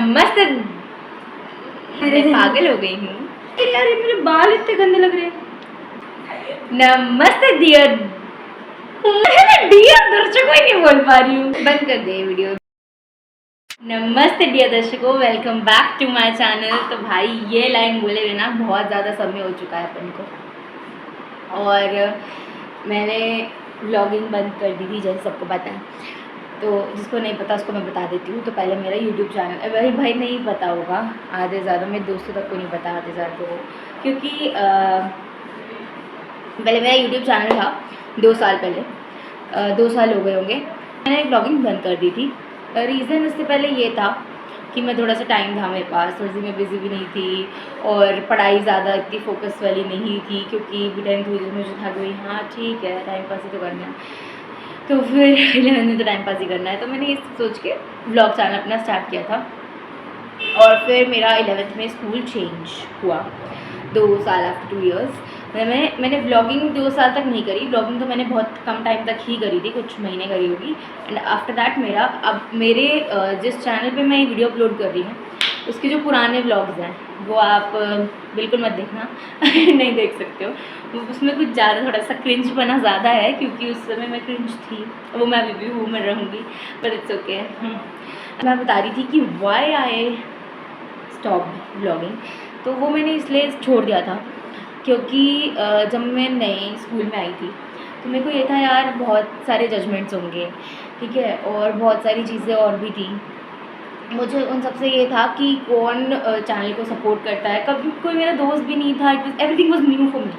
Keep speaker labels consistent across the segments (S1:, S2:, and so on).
S1: नमस्ते। मैं पागल हो गई हूँ
S2: यार, मेरे बाल इतने गंदे लग रहे हैं।
S1: नमस्ते डियर। मैं डियर दर्शकों ही नहीं बोल पा रही हूँ, बंद कर दे वीडियो। नमस्ते डियर दर्शकों, welcome back to my channel. तो भाई ये लाइन बोले हुए ना बहुत ज़्यादा समय हो चुका है अपन को, और मैंने व्लॉगिंग बंद कर दी थी जैसे सबको पता है। तो जिसको नहीं पता उसको मैं बता देती हूँ। तो पहले मेरा यूट्यूब चैनल, वही भाई नहीं पता होगा आधे ज़्यादा, मेरे दोस्तों तक को नहीं पता आधे ज़्यादा को, क्योंकि पहले मेरा यूट्यूब चैनल था 2 साल पहले, 2 साल हो गए होंगे। मैंने ब्लॉगिंग बंद कर दी थी। रीज़न उससे पहले ये था कि मैं थोड़ा सा टाइम था मेरे पास, थोड़ी सी मैं बिज़ी भी नहीं थी और पढ़ाई ज़्यादा इतनी फोकस वाली नहीं थी, क्योंकि 10th हुई मुझे था कि हाँ ठीक है टाइम पास ही तो करना है, तो फिर 11th में तो टाइम पास ही करना है। तो मैंने ये सोच के व्लॉग चैनल अपना स्टार्ट किया था। और फिर मेरा 11th में स्कूल चेंज हुआ 2 साल आफ्टर 2 इयर्स। मैंने व्लॉगिंग 2 साल तक नहीं करी। व्लॉगिंग तो मैंने बहुत कम टाइम तक ही करी थी, कुछ महीने करी होगी। एंड आफ्टर दैट मेरा अब मेरे जिस चैनल पे मैं ये वीडियो अपलोड कर रही हूँ उसके जो पुराने व्लॉग्स हैं वो आप बिल्कुल मत देखना नहीं देख सकते हो। उसमें कुछ ज़्यादा थोड़ा सा क्रिंज बना ज़्यादा है, क्योंकि उस समय मैं क्रिंज थी, वो मैं अभी भी हूँ, मैं रहूँगी, बट इट्स ओके। मैं बता रही थी कि वाई आई स्टॉप व्लॉगिंग। तो वो मैंने इसलिए छोड़ दिया था क्योंकि जब मैं नए स्कूल में आई थी तो मेरे को ये था यार बहुत सारे जजमेंट्स होंगे, ठीक है, और बहुत सारी चीज़ें और भी थी। मुझे उन सबसे ये था कि कौन चैनल को सपोर्ट करता है, कभी कोई मेरा दोस्त भी नहीं था। Everything was new for me.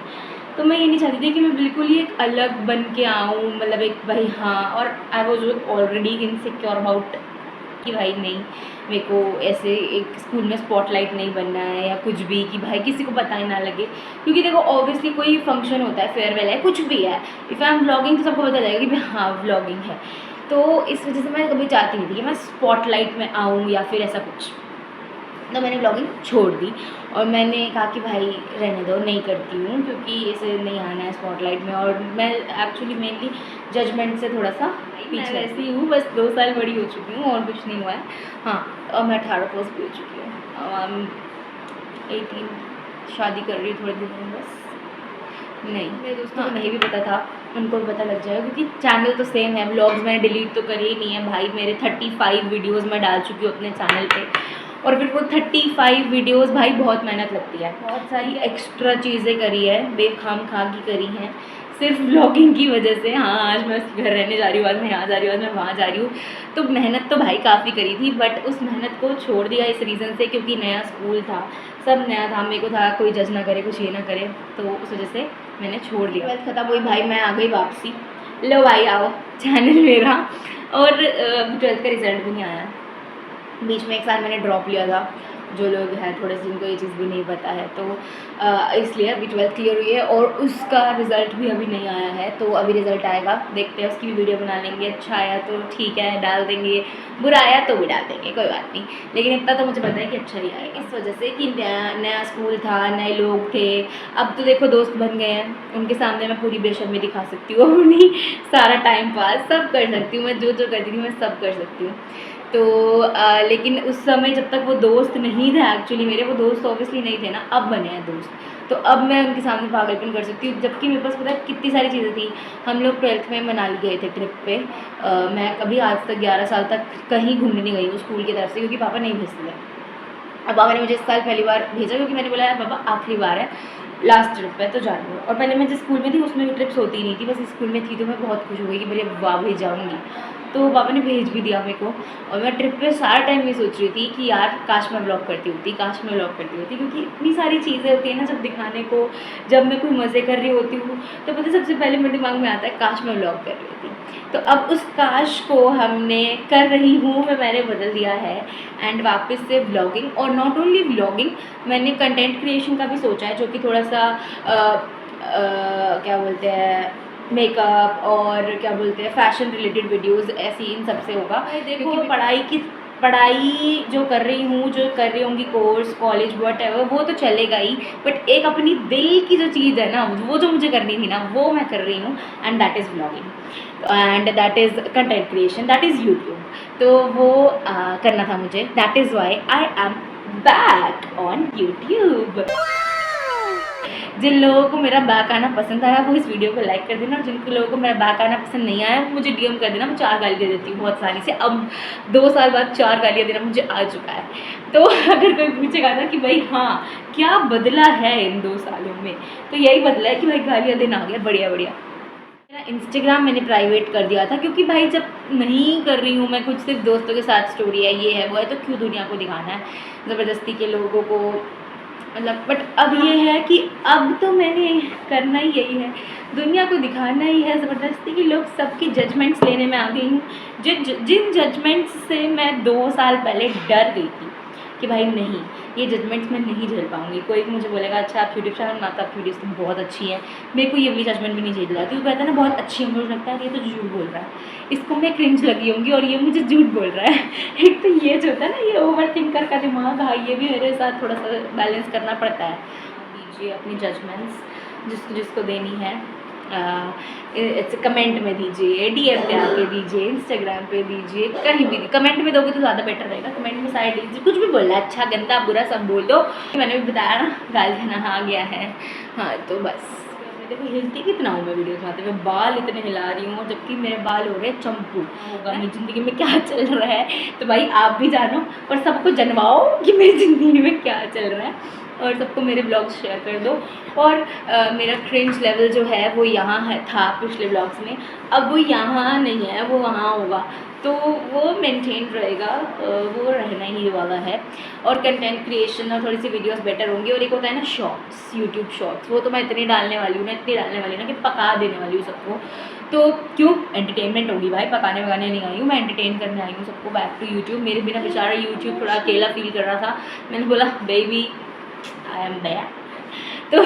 S1: तो मैं ये नहीं चाहती थी कि मैं बिल्कुल ही एक अलग बन के आऊँ, मतलब एक भाई हाँ, और I was already insecure about कि भाई नहीं मेरे को ऐसे एक स्कूल में स्पॉटलाइट नहीं बनना है या कुछ भी, कि भाई किसी को पता ही ना लगे। क्योंकि देखो ऑब्वियसली कोई फंक्शन होता है, फेयरवेल है, कुछ भी है, इफ़ आई एम व्लॉगिंग तो सबको पता चलेगा कि भाई हाँ व्लॉगिंग है। तो इस वजह से मैं कभी चाहती नहीं थी कि मैं स्पॉटलाइट में आऊँ या फिर ऐसा कुछ। तो मैंने व्लॉगिंग छोड़ दी और मैंने कहा कि भाई रहने दो, नहीं करती हूँ, क्योंकि इसे नहीं आना है स्पॉटलाइट में। और मैं एक्चुअली मेनली जजमेंट से थोड़ा सा पीछे ऐसी हूँ, बस 2 साल बड़ी हो चुकी हूँ और कुछ नहीं हुआ है। हाँ, और मैं 18 प्लस भी हो चुकी हूँ, 18 शादी कर रही हूँ थोड़े दिन में बस। नहीं, मेरे दोस्तों को नहीं भी पता था, उनको भी पता लग जाएगा, क्योंकि चैनल तो सेम है। व्लॉग्स मैंने डिलीट तो करे ही नहीं है भाई, मेरे 35 वीडियोस मैं डाल चुकी हूँ अपने चैनल पे। और फिर वो 35 वीडियोस भाई बहुत मेहनत लगती है, बहुत सारी एक्स्ट्रा चीज़ें करी है, बेखाम खा की करी हैं सिर्फ व्लॉगिंग की वजह से। हाँ, आज मैं घर रहने जा रही हूँ, आज मैं यहाँ जा रही हूँ, आज मैं वहाँ जा रही हूँ। तो मेहनत तो भाई काफ़ी करी थी, बट उस मेहनत को छोड़ दिया इस रीज़न से क्योंकि नया स्कूल था, सब नया था, मेरे को था कोई जज ना करे, कुछ ये ना करे, तो उस वजह से मैंने छोड़ दिया। ट्वेल्थ खत्म हुई भाई, मैं आ गई वापसी, लो भाई आओ चैनल मेरा। और 12th का रिजल्ट भी नहीं आया, बीच में 1 साल मैंने ड्रॉप लिया था। जो लोग हैं थोड़े से जिनको ये चीज़ भी नहीं पता है, तो इसलिए अभी 12th क्लियर हुई है और उसका रिज़ल्ट भी अभी नहीं आया है। तो अभी रिज़ल्ट आएगा, देखते हैं, उसकी भी वीडियो बना लेंगे। अच्छा आया तो ठीक है डाल देंगे, बुरा आया तो भी डाल देंगे, कोई बात नहीं। लेकिन इतना तो मुझे पता है कि अच्छा ही आएगा, इस वजह से कि नया स्कूल था, नए लोग थे। अब तो देखो दोस्त बन गए हैं, उनके सामने मैं पूरी बेशर्मी दिखा सकती हूँ अपनी, सारा टाइम पास सब कर सकती हूँ मैं, जो करती थी मैं सब कर सकती हूँ। तो लेकिन उस समय जब तक वो दोस्त नहीं थे, एक्चुअली मेरे वो दोस्त ऑब्वियसली नहीं थे ना, अब बने हैं दोस्त, तो अब मैं उनके सामने पागलपन कर सकती हूँ। जबकि मेरे पास पता है कितनी सारी चीज़ें थी। हम लोग 12th में मनाली गए थे ट्रिप पे। मैं कभी आज तक 11 साल तक कहीं घूमने नहीं गई हूँ स्कूल की तरफ से, क्योंकि पापा नहीं भेजते थे। अब पापा ने मुझे इस साल पहली बार भेजा, क्योंकि मैंने बोला यार पापा आखिरी बार है, लास्ट ट्रिप है तो जा रही हूँ। और पहले मैं जिस स्कूल में थी उसमें भी ट्रिप्स होती नहीं थी, बस इस स्कूल में थी, तो मैं बहुत खुश हो गई कि मेरे वाह भेज जाऊँगी। तो पापा ने भेज भी दिया मेरे को। और मैं ट्रिप पे सारा टाइम ये सोच रही थी कि यार काश मैं व्लॉग करती होती, काश मैं व्लॉग करती होती, क्योंकि इतनी सारी चीज़ें होती हैं ना जब दिखाने को। जब मैं कोई मज़े कर रही होती हूँ तो पता सबसे पहले मेरे दिमाग में आता है काश मैं व्लॉग कर रही होती। तो अब उस काश को हमने कर रही हूँ मैंने बदल दिया है, एंड वापस से व्लॉगिंग, और नॉट ओनली व्लॉगिंग, मैंने कंटेंट क्रिएशन का भी सोचा है, जो कि थोड़ा सा क्या बोलते हैं, मेकअप और क्या बोलते हैं फैशन रिलेटेड वीडियोस, ऐसी इन सब से होगा। देखो पढ़ाई की पढ़ाई जो कर रही हूँ, जो कर रही होंगी कोर्स, कॉलेज, व्हाटएवर, वो तो चलेगा ही, बट एक अपनी दिल की जो चीज़ है ना, वो जो मुझे करनी थी ना, वो मैं कर रही हूँ, and that is vlogging and that is content creation, that is YouTube. तो वो करना था मुझे, that is why I am back on YouTube. जिन लोगों को मेरा बैक आना पसंद आया वो इस वीडियो को लाइक कर देना, और जिन लोगों को मेरा बैक आना पसंद नहीं आया वो मुझे डीएम कर देना। मैं 4 गाली दे देती हूँ बहुत सारी से, अब 2 साल बाद 4 गालियाँ देना मुझे आ चुका है। तो अगर कोई पूछेगा ना कि भाई हाँ क्या बदला है इन 2 सालों में, तो यही बदला है कि भाई गालियाँ देना आ गया, बढ़िया बढ़िया। मेरा इंस्टाग्राम मैंने प्राइवेट कर दिया था, क्योंकि भाई जब नहीं कर रही हूँ मैं कुछ, सिर्फ दोस्तों के साथ स्टोरी है, ये है वो है, तो क्यों दुनिया को दिखाना है ज़बरदस्ती के लोगों को, मतलब। बट अब ये है कि अब तो मैंने करना ही यही है, दुनिया को दिखाना ही है ज़बरदस्ती कि लोग सबकी जजमेंट्स लेने में आ गई हूँ। जिन जजमेंट्स से मैं 2 साल पहले डर गई थी कि भाई नहीं, ये जजमेंट्स मैं नहीं झेल पाऊँगी। कोई मुझे बोलेगा अच्छा आप यूट्यूब चैनल बनाते, आपकी वीडियोस तुम बहुत अच्छी है, मेरे को ये वाली जजमेंट भी नहीं झेल रहा, क्योंकि कहता है ना बहुत अच्छी है, मुझे लगता है ये तो झूठ बोल रहा है, इसको मैं क्रिंज लगी होंगी और ये मुझे झूठ बोल रहा है। एक तो ये जो होता है ना, ये ओवर थिंकर का दिमाग, हाँ ये भी मेरे साथ थोड़ा सा बैलेंस करना पड़ता है। दीजिए अपनी जजमेंट्स जिसको जिसको देनी है, कमेंट में दीजिए, डीएम पे आके दीजिए, इंस्टाग्राम पे दीजिए, कहीं भी कमेंट में दोगे तो ज़्यादा बेटर रहेगा। कमेंट में साइड दीजिए, कुछ भी बोलना है, अच्छा गंदा बुरा सब बोल दो। मैंने भी बताया ना गाल देना आ गया है, हाँ तो बस। देखो हिलती कितना हूँ मैं वीडियोस बनाते हुए, बाल इतने हिला रही हूँ, जबकि मेरे बाल हो रहे हैं चंपू। होगा मेरी ज़िंदगी में क्या चल रहा है, तो भाई आप भी जानो और सबको जनवाओ कि मेरी ज़िंदगी में क्या चल रहा है, और सबको मेरे ब्लॉग्स शेयर कर दो। और मेरा क्रिंज लेवल जो है वो यहाँ है था पिछले ब्लॉग्स में, अब वो यहाँ नहीं है, वो वहाँ होगा, तो वो मेंटेन रहेगा, वो रहना ही वाला है। और कंटेंट क्रिएशन और थोड़ी सी वीडियोस बेटर होंगी। और एक होता है ना शॉर्ट्स, यूट्यूब शॉर्ट्स, वो तो मैं इतनी डालने वाली हूँ ना, इतनी डालने वाली हूँ ना कि पका देने वाली हूँ सबको। तो क्यों एंटरटेनमेंट होगी भाई, पकाने वकाने नहीं आई हूँ मैं, एंटरटेन करने आई हूँ सबको। बैक टू यूट्यूब, मेरे बिना बेचारा यूट्यूब थोड़ा अकेला फील कर रहा था, मैंने बोला बेबी आई एम बैक। तो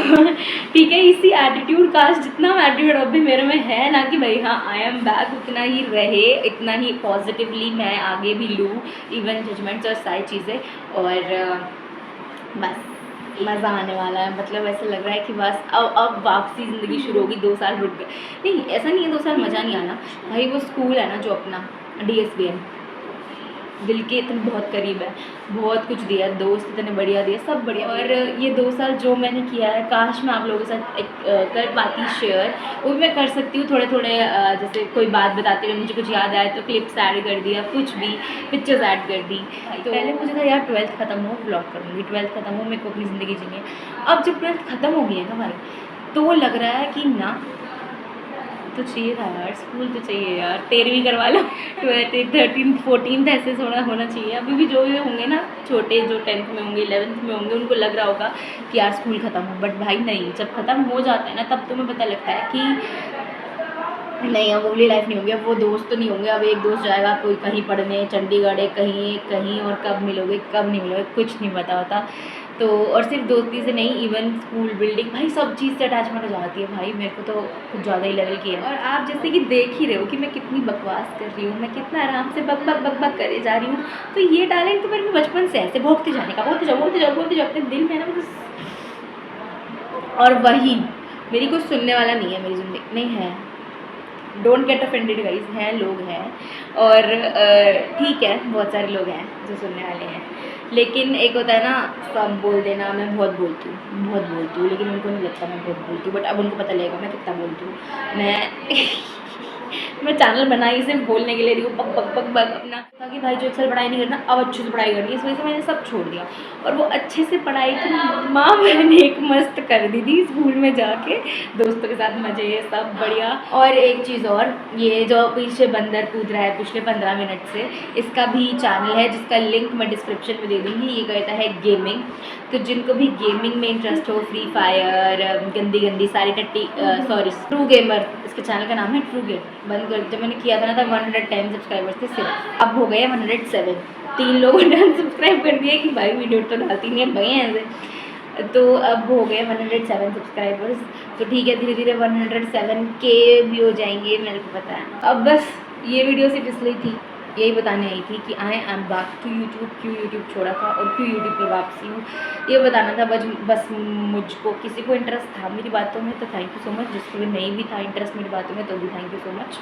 S1: ठीक है, इसी एटीट्यूड का जितना एटीट्यूड अभी मेरे में है ना कि भाई हाँ आई एम बैक, उतना ही रहे, इतना ही पॉजिटिवली मैं आगे भी लूँ, इवन जजमेंट्स और सारी चीज़ें। और बस मज़ा आने वाला है, मतलब ऐसा लग रहा है कि बस अब वापसी ज़िंदगी शुरू होगी। 2 साल रुक गए, नहीं ऐसा नहीं है 2 साल मज़ा नहीं आना भाई, वो स्कूल है ना जो अपना DSBN दिल के इतने बहुत करीब है, बहुत कुछ दिया, दोस्त इतने बढ़िया दिए, सब बढ़िया। और ये 2 साल जो मैंने किया है, काश मैं आप लोगों के साथ कर पाती शेयर, वो भी मैं कर सकती हूँ थोड़े थोड़े, जैसे कोई बात बताते हुए मुझे कुछ याद आए तो क्लिप्स ऐड कर दिया, कुछ भी पिक्चर्स ऐड कर दी। तो पहले मुझे था यार 12th ख़त्म हो ब्लॉग करूँगी, 12th ख़त्म हो, मेरे को अपनी ज़िंदगी जीनी है। अब जब 12th ख़त्म हो गई है ना भाई, तो लग रहा है कि ना तो चाहिए था यार, स्कूल तो चाहिए यार, 13वीं करवा लो, 12th 13th 14th ऐसे होना चाहिए। अभी भी जो भी होंगे ना छोटे, जो 10th में होंगे 11th में होंगे, उनको लग रहा होगा कि यार स्कूल ख़त्म हो, बट भाई नहीं, जब ख़त्म हो जाता है ना तब तुम्हें पता लगता है कि नहीं अब वो वाली लाइफ नहीं होगी, अब वो दोस्त तो नहीं होंगे, अब एक दोस्त जाएगा कोई कहीं पढ़ने चंडीगढ़ है, कहीं कहीं, और कब मिलोगे कब नहीं मिलोगे कुछ नहीं पता होता। तो और सिर्फ दोस्ती से नहीं, इवन स्कूल बिल्डिंग, भाई सब चीज़ से अटैचमेंट हो जाती है भाई, मेरे को तो कुछ ज़्यादा ही लेवल की है। और आप जैसे कि देख ही रहे हो कि मैं कितनी बकवास कर रही हूँ, मैं कितना आराम से बक बक बक बक करे जा रही हूँ। तो ये टैलेंट तो मेरे में बचपन से ऐसे भोगते जाने का, बोलते जाओ अपने दिल में ना मुझे। और वही मेरी कुछ सुनने वाला नहीं है मेरी ज़िंदगी नहीं है, डोंट गेट ऑफेंडेड गाइस, हैं लोग हैं, और ठीक है बहुत सारे लोग हैं जो सुनने वाले हैं, लेकिन एक होता है ना सब बोल देना। मैं बहुत बोलती हूँ, लेकिन उनको नहीं लगता मैं बहुत बोलती हूँ, बट अब उनको पता लगेगा मैं कितना बोलती हूँ। मैं चैनल बनाई सिर्फ बोलने के लिए रही हूँ, बक बक बक बक अपना, ताकि भाई जो 1 साल पढ़ाई नहीं करना अब अच्छे से पढ़ाई करनी है, इस वजह से मैंने सब छोड़ दिया। और वो अच्छे से पढ़ाई की माँ मैंने एक मस्त कर दी थी स्कूल में जाके, दोस्तों के साथ मज़े सब बढ़िया। और एक चीज़ और, ये जो पीछे बंदर कूद रहा है पिछले 15 मिनट से, इसका भी चैनल है जिसका लिंक मैं डिस्क्रिप्शन में दे दूँगी। ये करता है गेमिंग, तो जिनको भी गेमिंग में इंटरेस्ट हो, फ्री फायर गंदी गंदी सारी टट्टी, सॉरी ट्रू गेमर, इसके चैनल का नाम है ट्रू गेमर। बंद कर, जब मैंने किया था ना तब 110 सब्सक्राइबर्स थे सिर्फ, अब हो गए 107। 3 लोगों ने अनसब्सक्राइब कर दिया कि भाई वीडियो तो डालती नहीं है भाई ऐसे, तो अब हो गए 107 सब्सक्राइबर्स। तो ठीक है, धीरे धीरे 107K भी हो जाएंगे, मेरे को पता है। अब बस ये वीडियो सिर्फ इसलिए थी यही बताने आई थी कि I am back to YouTube, क्यों यूट्यूब छोड़ा था और क्यों यूट्यूब पर वापसी हूँ, ये बताना था। बस मुझको किसी को इंटरेस्ट था मेरी बातों में तो थैंक यू सो मच, जिसको भी नहीं भी था इंटरेस्ट मेरी बातों में तो भी थैंक यू सो मच।